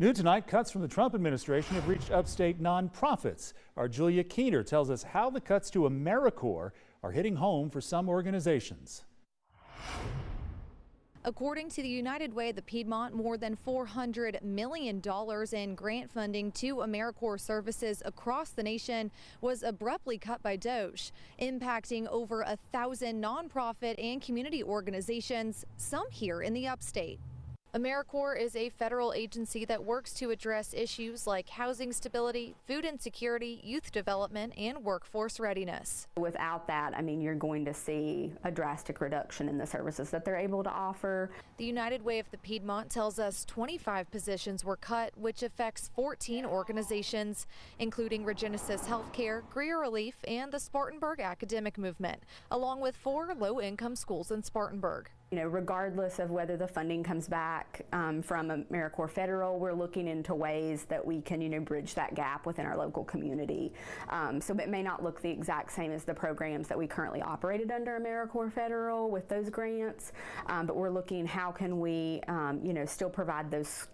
New tonight, cuts from the Trump administration have reached upstate nonprofits. Our Julia Keener tells us how the cuts to AmeriCorps are hitting home for some organizations. According to the United Way of the Piedmont, more than $400 million in grant funding to AmeriCorps services across the nation was abruptly cut by DOGE, impacting over 1,000 nonprofit and community organizations, some here in the upstate. AmeriCorps is a federal agency that works to address issues like housing stability, food insecurity, youth development, and workforce readiness. Without that, I mean, you're going to see a drastic reduction in the services that they're able to offer. The United Way of the Piedmont tells us 25 positions were cut, which affects 14 organizations, including Regenesis Healthcare, Greer Relief, and the Spartanburg Academic Movement, along with 4 low-income schools in Spartanburg. You know, regardless of whether the funding comes back from AmeriCorps Federal, we're looking into ways that we can, bridge that gap within our local community. So it may not look the exact same as the programs that we currently operated under AmeriCorps Federal with those grants, but we're looking how can we, still provide those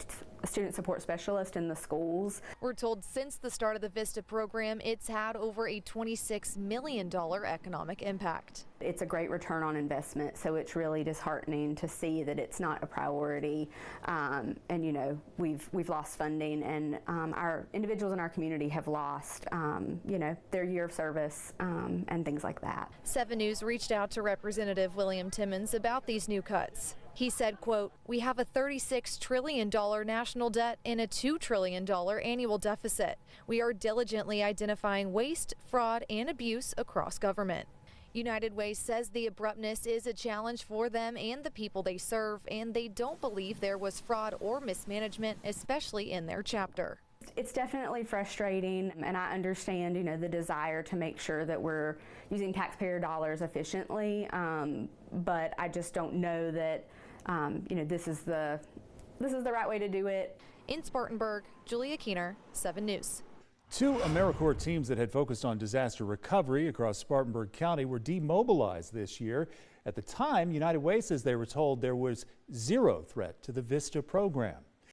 student support specialists in the schools. We're told since the start of the VISTA program, it's had over a $26 million economic impact. It's a great return on investment, so it's really disheartening to see that it's not a priority, and we've lost funding, and our individuals in our community have lost their year of service and things like that. 7 News reached out to Representative William Timmons about these new cuts. He said, quote, "We have a $36 trillion national debt and a $2 trillion annual deficit. We are diligently identifying waste, fraud, and abuse across government." United Way says the abruptness is a challenge for them and the people they serve, and they don't believe there was fraud or mismanagement, especially in their chapter. It's definitely frustrating, and I understand, the desire to make sure that we're using taxpayer dollars efficiently, but I just don't know that, this is the right way to do it. In Spartanburg, Julia Keener, 7 News. 2 AmeriCorps teams that had focused on disaster recovery across Spartanburg County were demobilized this year. At the time, United Way says they were told there was zero threat to the VISTA program.